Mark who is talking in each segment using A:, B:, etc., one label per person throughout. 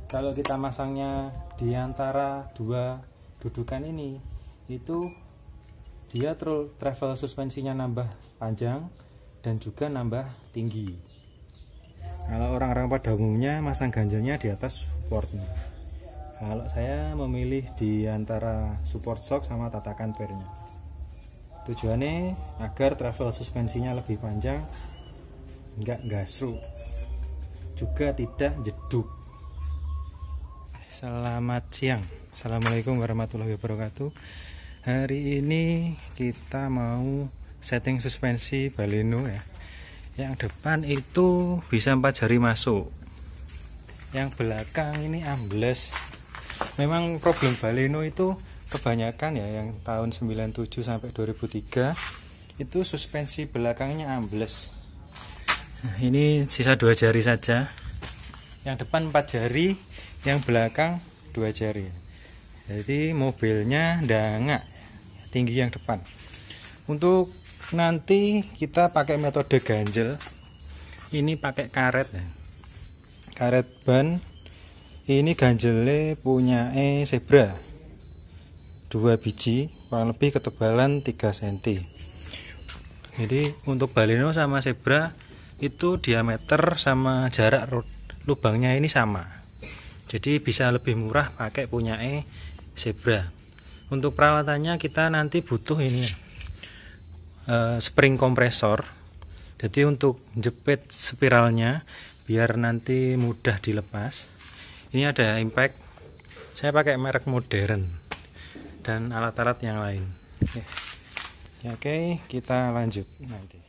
A: Kalau kita masangnya di antara dua dudukan ini, itu dia travel suspensinya nambah panjang dan juga nambah tinggi. Kalau orang-orang pada umumnya masang ganjelnya di atas supportnya. Kalau saya memilih di antara support shock sama tatakan pernya. Tujuannya agar travel suspensinya lebih panjang, enggak gasruk, juga tidak jeduk. Selamat siang, assalamualaikum warahmatullahi wabarakatuh. Hari ini kita mau setting suspensi Baleno ya. Yang depan itu bisa 4 jari masuk, yang belakang ini ambles. Memang problem Baleno itu kebanyakan ya, yang tahun 97 sampai 2003 itu suspensi belakangnya ambles. Nah, ini sisa 2 jari saja, yang depan 4 jari, yang belakang 2 jari. Jadi mobilnya dangak tinggi yang depan. Untuk nanti kita pakai metode ganjel. Ini pakai karet ya, karet ban. Ini ganjelnya punya Zebra 2 biji, kurang lebih ketebalan 3 cm. Jadi untuk Baleno sama Zebra itu diameter sama jarak lubangnya ini sama. Jadi bisa lebih murah pakai punya Zebra. Untuk perawatannya kita nanti butuh ini spring kompresor. Jadi untuk jepit spiralnya biar nanti mudah dilepas, ini ada impact. Saya pakai merek modern dan alat-alat yang lain. Oke, kita lanjut nanti.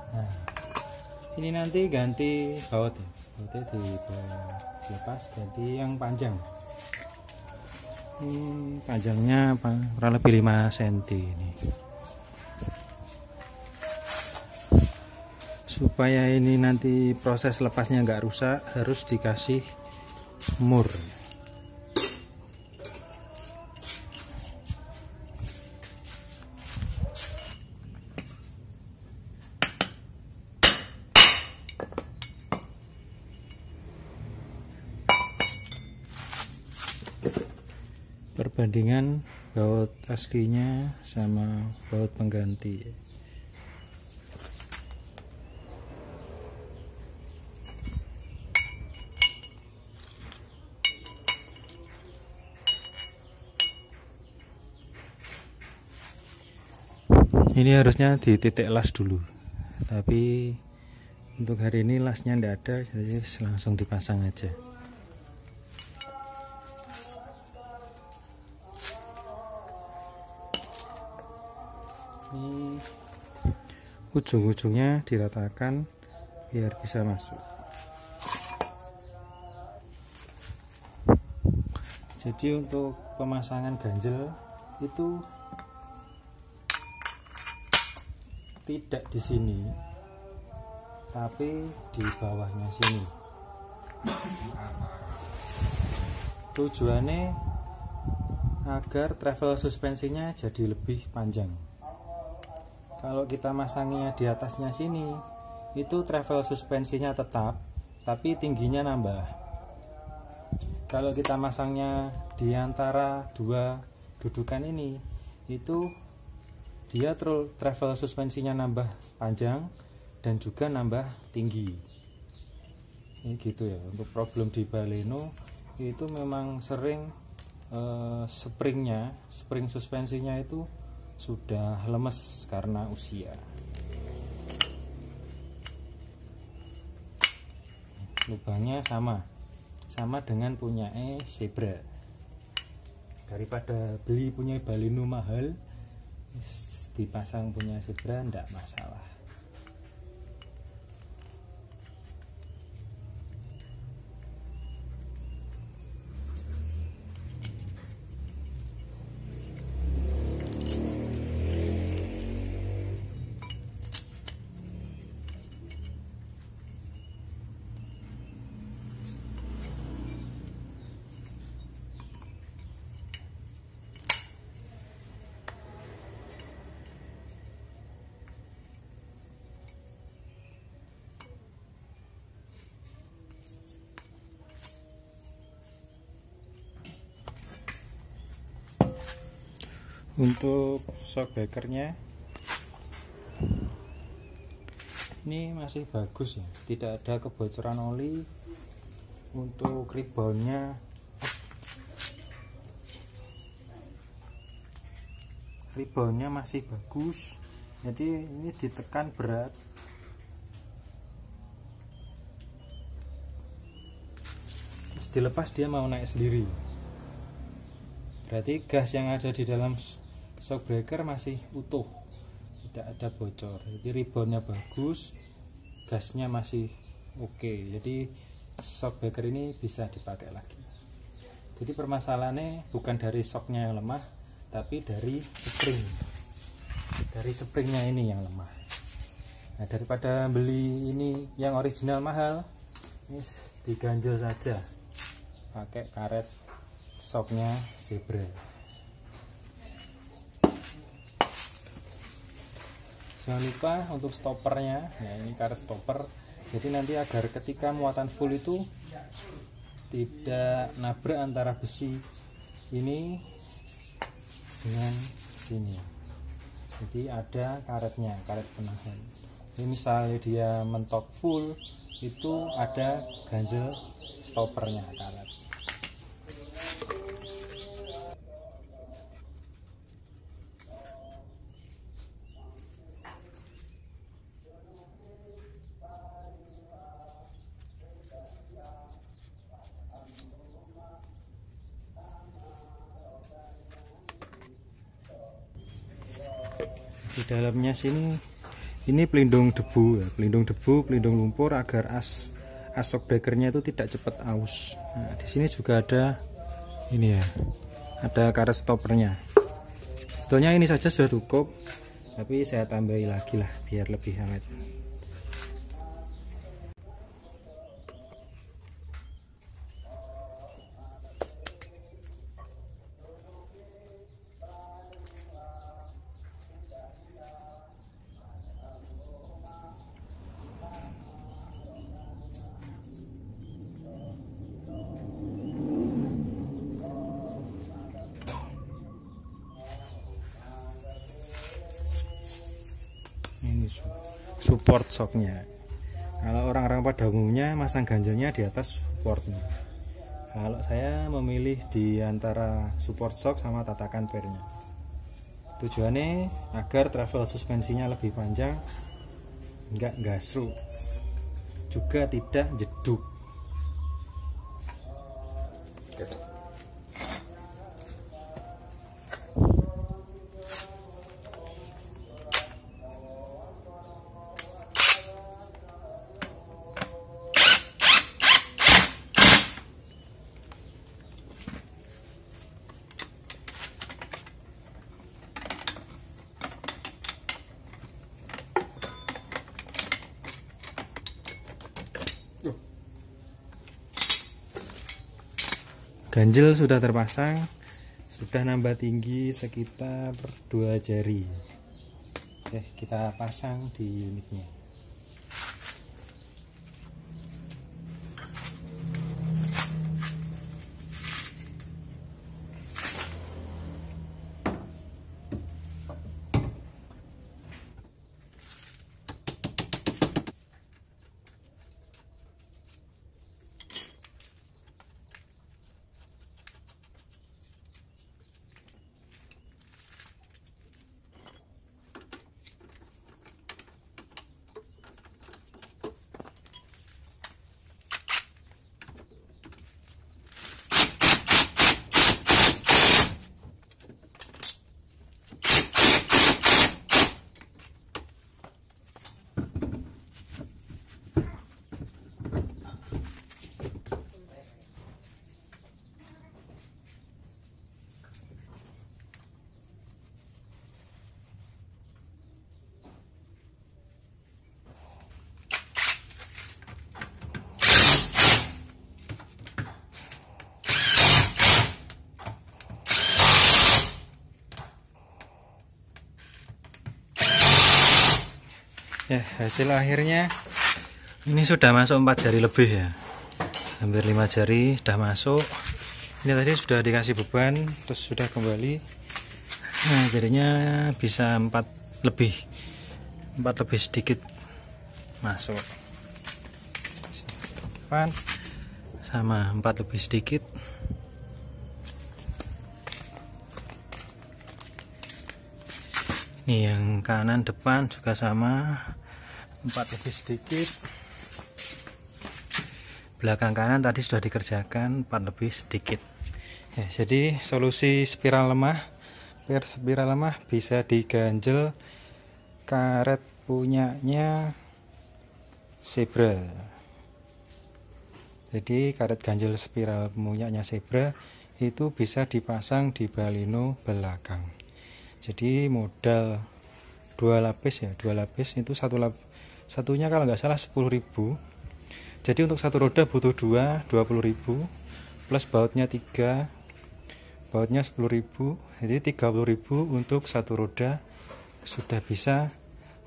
A: Nah, ini nanti ganti baut ya. Bautnya dilepas, ganti yang panjang. Ini panjangnya kurang lebih 5 cm ini. Supaya ini nanti proses lepasnya nggak rusak, harus dikasih mur. Perbandingan baut aslinya sama baut pengganti. Ini harusnya di titik las dulu, tapi untuk hari ini lasnya tidak ada, jadi langsung dipasang aja. Ini ujung-ujungnya diratakan biar bisa masuk. Jadi untuk pemasangan ganjel itu tidak di sini, tapi di bawahnya sini. Tujuannya agar travel suspensinya jadi lebih panjang. Kalau kita masangnya di atasnya sini, itu travel suspensinya tetap, tapi tingginya nambah. Kalau kita masangnya di antara dua dudukan ini, itu dia travel suspensinya nambah panjang dan juga nambah tinggi. Ini gitu ya. Untuk problem di Baleno itu memang sering spring suspensinya itu sudah lemes karena usia. Lubangnya sama, sama dengan punya Zebra. Daripada beli punya Baleno mahal, dipasang punya Zebra ndak masalah. Untuk shockbreakernya ini masih bagus ya, tidak ada kebocoran oli. Untuk reboundnya masih bagus, jadi ini ditekan berat. Terus dilepas dia mau naik sendiri, berarti gas yang ada di dalam shockbreaker masih utuh, tidak ada bocor. Jadi reboundnya bagus, gasnya masih oke. Jadi shockbreaker ini bisa dipakai lagi. Jadi permasalahannya bukan dari shocknya yang lemah, tapi dari springnya ini yang lemah. Nah, daripada beli ini yang original mahal, ini diganjel saja pakai karet shocknya Zebra. Jangan lupa untuk stoppernya. Nah, ini karet stopper, jadi nanti agar ketika muatan full itu tidak nabrak antara besi ini dengan sini. Jadi ada karetnya, karet penahan. Ini misalnya dia mentok full, itu ada ganjel stoppernya karet. Di dalamnya sini ini pelindung debu ya, pelindung lumpur agar as shockbreakernya itu tidak cepat aus. Nah, di sini juga ada ini ya, ada karet stoppernya. Sebetulnya ini saja sudah cukup, tapi saya tambahi lagi lah biar lebih hangat. Ini support shocknya. Kalau orang-orang pada umumnya masang ganjelnya di atas supportnya. Kalau saya memilih di antara support shock sama tatakan pernya. Tujuannya agar travel suspensinya lebih panjang, enggak gasruk, juga tidak jeduk. Ganjel sudah terpasang, sudah nambah tinggi sekitar 2 jari. Oke, kita pasang di unitnya. Ya, hasil akhirnya ini sudah masuk 4 jari lebih ya, hampir 5 jari sudah masuk. Ini tadi sudah dikasih beban terus sudah kembali. Nah, jadinya bisa 4 lebih sedikit masuk depan, sama 4 lebih sedikit. Ini yang kanan depan juga sama, 4 lebih sedikit. Belakang kanan tadi sudah dikerjakan 4 lebih sedikit ya. Jadi solusi spiral lemah, biar spiral lemah bisa diganjel karet punyanya Zebra. Jadi karet ganjel spiral punyanya Zebra itu bisa dipasang di baleno belakang. Jadi modal 2 lapis ya, 2 lapis itu satunya kalau nggak salah 10.000. Jadi untuk satu roda butuh 20.000 plus bautnya 3, bautnya 10.000, jadi 30.000 untuk satu roda. Sudah bisa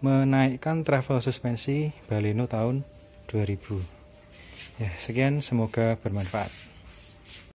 A: menaikkan travel suspensi baleno tahun 2000 ya. Sekian, semoga bermanfaat.